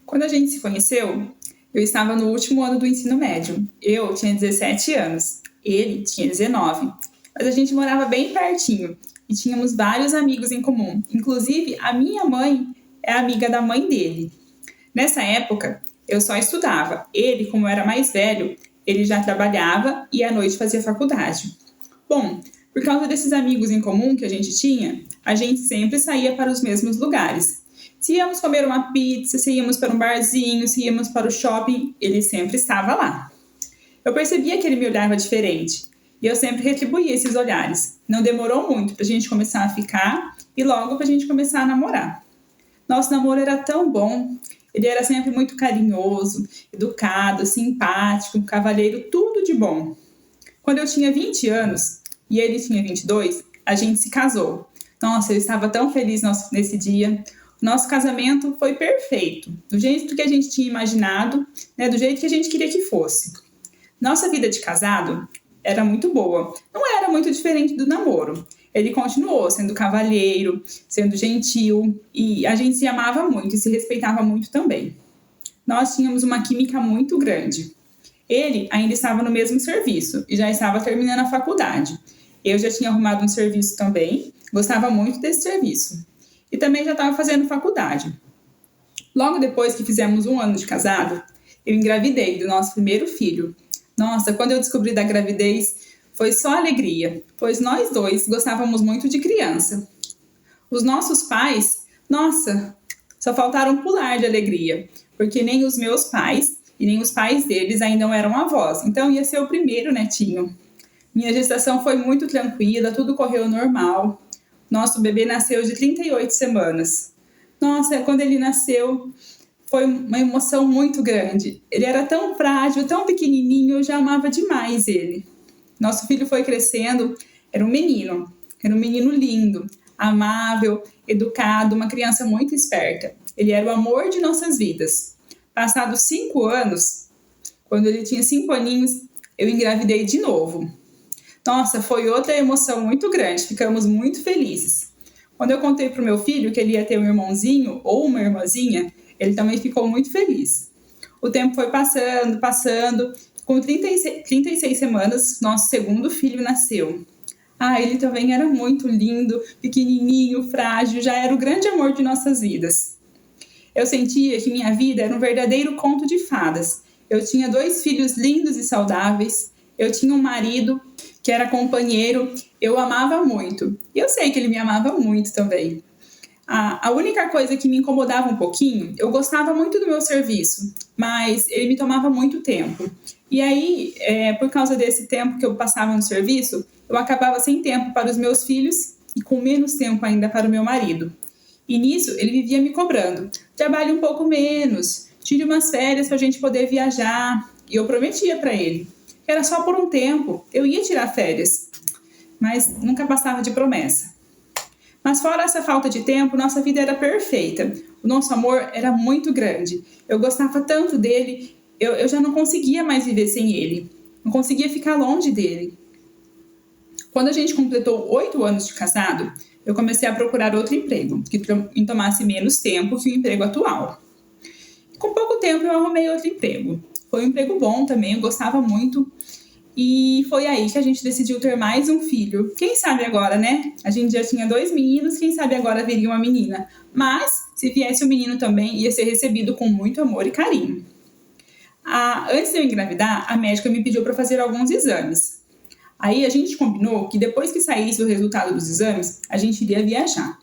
Quando a gente se conheceu, eu estava no último ano do ensino médio. Eu tinha 17 anos, ele tinha 19. Mas a gente morava bem pertinho e tínhamos vários amigos em comum. Inclusive, a minha mãe é amiga da mãe dele. Nessa época, eu só estudava. Ele, como era mais velho, ele já trabalhava e à noite fazia faculdade. Bom, por causa desses amigos em comum que a gente tinha, a gente sempre saía para os mesmos lugares. Se íamos comer uma pizza, se íamos para um barzinho, se íamos para o shopping, ele sempre estava lá. Eu percebia que ele me olhava diferente e eu sempre retribuía esses olhares. Não demorou muito para a gente começar a ficar e logo para a gente começar a namorar. Nosso namoro era tão bom, ele era sempre muito carinhoso, educado, simpático, um cavalheiro, tudo de bom. Quando eu tinha 20 anos e ele tinha 22, a gente se casou. Nossa, eu estava tão feliz nesse dia. Nosso casamento foi perfeito, do jeito que a gente tinha imaginado, do jeito que a gente queria que fosse. Nossa vida de casado era muito boa, não era muito diferente do namoro. Ele continuou sendo cavalheiro, sendo gentil e a gente se amava muito e se respeitava muito também. Nós tínhamos uma química muito grande. Ele ainda estava no mesmo serviço e já estava terminando a faculdade. Eu já tinha arrumado um serviço também, gostava muito desse serviço. E também já estava fazendo faculdade. Logo depois que fizemos 1 ano de casado, eu engravidei do nosso primeiro filho. Nossa, quando eu descobri da gravidez, foi só alegria, pois nós dois gostávamos muito de criança. Os nossos pais, nossa, só faltaram pular de alegria, porque nem os meus pais e nem os pais deles ainda não eram avós, então ia ser o primeiro netinho. Minha gestação foi muito tranquila, tudo correu normal. Nosso bebê nasceu de 38 semanas. Nossa, quando ele nasceu, foi uma emoção muito grande. Ele era tão frágil, tão pequenininho, eu já amava demais ele. Nosso filho foi crescendo, era um menino lindo, amável, educado, uma criança muito esperta. Ele era o amor de nossas vidas. Passados 5 anos, quando ele tinha 5 aninhos, eu engravidei de novo. Nossa, foi outra emoção muito grande, ficamos muito felizes. Quando eu contei para o meu filho que ele ia ter um irmãozinho ou uma irmãzinha, ele também ficou muito feliz. O tempo foi passando, com 36 semanas, nosso segundo filho nasceu. Ele também era muito lindo, pequenininho, frágil, já era o grande amor de nossas vidas. Eu sentia que minha vida era um verdadeiro conto de fadas. Eu tinha 2 filhos lindos e saudáveis, eu tinha um marido que era companheiro, eu amava muito. E eu sei que ele me amava muito também. A única coisa que me incomodava um pouquinho, eu gostava muito do meu serviço, mas ele me tomava muito tempo. E aí, por causa desse tempo que eu passava no serviço, eu acabava sem tempo para os meus filhos e com menos tempo ainda para o meu marido. E nisso, ele vivia me cobrando. Trabalhe um pouco menos, tire umas férias para a gente poder viajar. E eu prometia para ele. Era só por um tempo, eu ia tirar férias, mas nunca passava de promessa. Mas fora essa falta de tempo, nossa vida era perfeita. O nosso amor era muito grande. Eu gostava tanto dele, eu já não conseguia mais viver sem ele. Não conseguia ficar longe dele. Quando a gente completou 8 anos de casado, eu comecei a procurar outro emprego, que me tomasse menos tempo que o emprego atual. Com pouco tempo eu arrumei outro emprego. Foi um emprego bom também, eu gostava muito. E foi aí que a gente decidiu ter mais um filho. Quem sabe agora, né? A gente já tinha 2 meninos, quem sabe agora viria uma menina. Mas, se viesse um menino também, ia ser recebido com muito amor e carinho. Antes de eu engravidar, a médica me pediu para fazer alguns exames. Aí a gente combinou que depois que saísse o resultado dos exames, a gente iria viajar.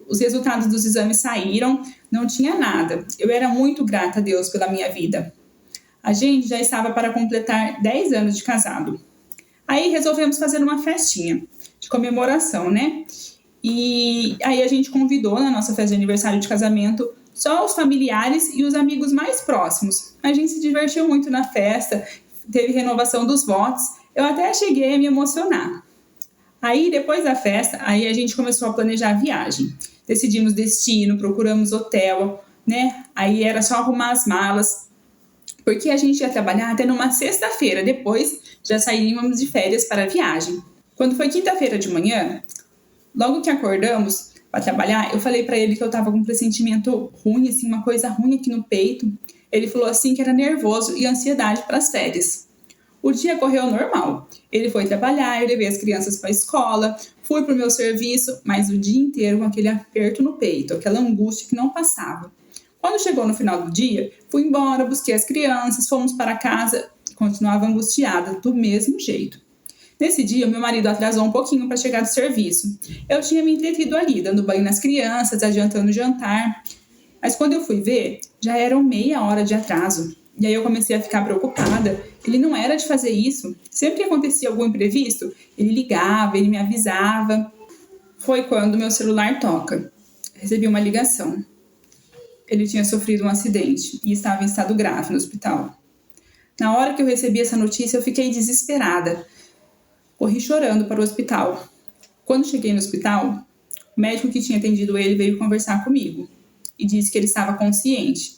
Os resultados dos exames saíram, não tinha nada. Eu era muito grata a Deus pela minha vida. A gente já estava para completar 10 anos de casado. Aí resolvemos fazer uma festinha de comemoração, né? E aí a gente convidou na nossa festa de aniversário de casamento só os familiares e os amigos mais próximos. A gente se divertiu muito na festa, teve renovação dos votos. Eu até cheguei a me emocionar. Aí depois da festa, aí a gente começou a planejar a viagem. Decidimos destino, procuramos hotel, né? Aí era só arrumar as malas, porque a gente ia trabalhar até numa sexta-feira, depois já sairíamos de férias para a viagem. Quando foi quinta-feira de manhã, logo que acordamos, para trabalhar, eu falei para ele que eu tava com um pressentimento ruim, assim, uma coisa ruim aqui no peito. Ele falou assim que era nervoso e ansiedade para as férias. O dia correu normal. Ele foi trabalhar, eu levei as crianças para a escola, fui para o meu serviço, mas o dia inteiro com aquele aperto no peito, aquela angústia que não passava. Quando chegou no final do dia, fui embora, busquei as crianças, fomos para casa, continuava angustiada, do mesmo jeito. Nesse dia, meu marido atrasou um pouquinho para chegar do serviço. Eu tinha me entretido ali, dando banho nas crianças, adiantando o jantar. Mas quando eu fui ver, já eram meia hora de atraso. E aí eu comecei a ficar preocupada. Ele não era de fazer isso. Sempre que acontecia algum imprevisto, ele ligava, ele me avisava. Foi quando meu celular toca. Recebi uma ligação. Ele tinha sofrido um acidente e estava em estado grave no hospital. Na hora que eu recebi essa notícia, eu fiquei desesperada. Corri chorando para o hospital. Quando cheguei no hospital, o médico que tinha atendido ele veio conversar comigo e disse que ele estava consciente,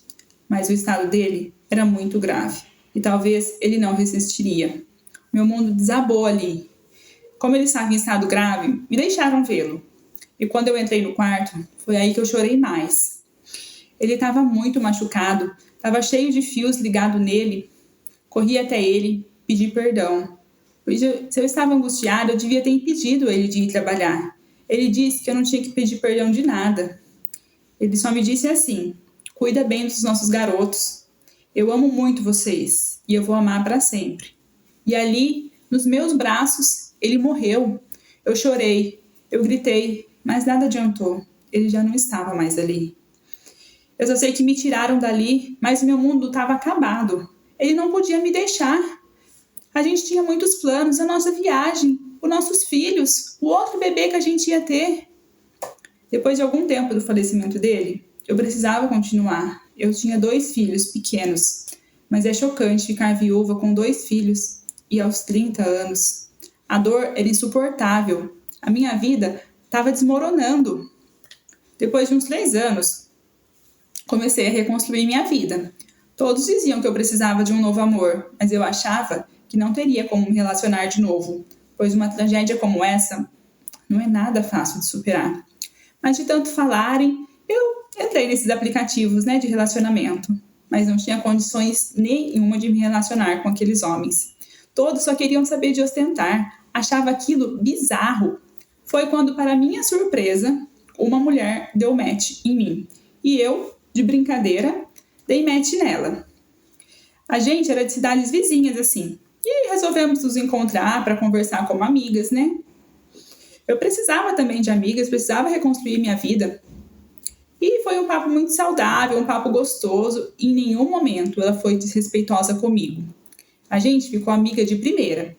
mas o estado dele era muito grave e talvez ele não resistiria. Meu mundo desabou ali. Como ele estava em estado grave, me deixaram vê-lo. E quando eu entrei no quarto, foi aí que eu chorei mais. Ele estava muito machucado, estava cheio de fios ligados nele. Corri até ele, pedi perdão. Se eu estava angustiada, eu devia ter impedido ele de ir trabalhar. Ele disse que eu não tinha que pedir perdão de nada. Ele só me disse assim: cuida bem dos nossos garotos. Eu amo muito vocês e eu vou amar para sempre. E ali, nos meus braços, ele morreu. Eu chorei, eu gritei, mas nada adiantou. Ele já não estava mais ali. Eu só sei que me tiraram dali, mas meu mundo estava acabado. Ele não podia me deixar. A gente tinha muitos planos, a nossa viagem, os nossos filhos, o outro bebê que a gente ia ter. Depois de algum tempo do falecimento dele, eu precisava continuar. Eu tinha 2 filhos pequenos, mas é chocante ficar viúva com 2 filhos e aos 30 anos. A dor era insuportável. A minha vida estava desmoronando. Depois de uns 3 anos, comecei a reconstruir minha vida. Todos diziam que eu precisava de um novo amor, mas eu achava que não teria como me relacionar de novo, pois uma tragédia como essa não é nada fácil de superar. Mas de tanto falarem, eu entrei nesses aplicativos, de relacionamento, mas não tinha condições nenhuma de me relacionar com aqueles homens. Todos só queriam saber de ostentar, achava aquilo bizarro. Foi quando, para minha surpresa, uma mulher deu match em mim, e eu, de brincadeira, dei match nela. A gente era de cidades vizinhas, assim, e resolvemos nos encontrar para conversar como amigas, Eu precisava também de amigas, precisava reconstruir minha vida. E foi um papo muito saudável, um papo gostoso, e em nenhum momento ela foi desrespeitosa comigo. A gente ficou amiga de primeira.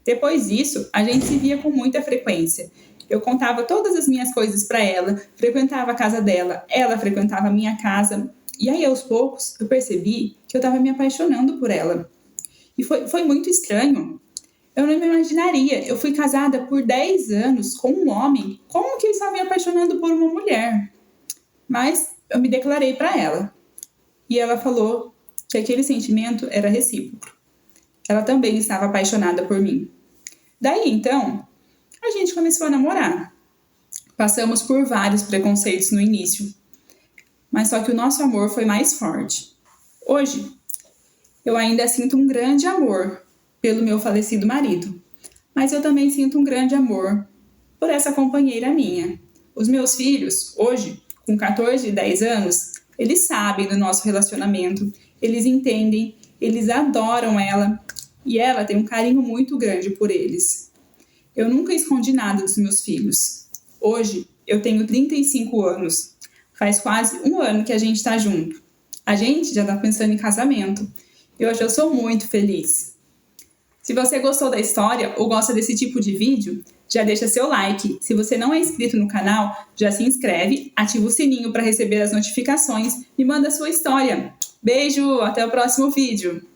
Depois disso, a gente se via com muita frequência. Eu contava todas as minhas coisas para ela, frequentava a casa dela, ela frequentava a minha casa. E aí, aos poucos, eu percebi que eu estava me apaixonando por ela. E foi muito estranho. Eu não me imaginaria. Eu fui casada por 10 anos com um homem. Como que eu estava me apaixonando por uma mulher? Mas eu me declarei para ela. E ela falou que aquele sentimento era recíproco. Ela também estava apaixonada por mim. Daí, então, a gente começou a namorar. Passamos por vários preconceitos no início. Mas só que o nosso amor foi mais forte. Hoje, eu ainda sinto um grande amor pelo meu falecido marido. Mas eu também sinto um grande amor por essa companheira minha. Os meus filhos, hoje, com 14 e 10 anos, eles sabem do nosso relacionamento, eles entendem, eles adoram ela e ela tem um carinho muito grande por eles. Eu nunca escondi nada dos meus filhos. Hoje, eu tenho 35 anos. Faz quase 1 ano que a gente está junto. A gente já está pensando em casamento. E hoje eu sou muito feliz. Se você gostou da história ou gosta desse tipo de vídeo, já deixa seu like. Se você não é inscrito no canal, já se inscreve, ativa o sininho para receber as notificações e manda sua história. Beijo, até o próximo vídeo.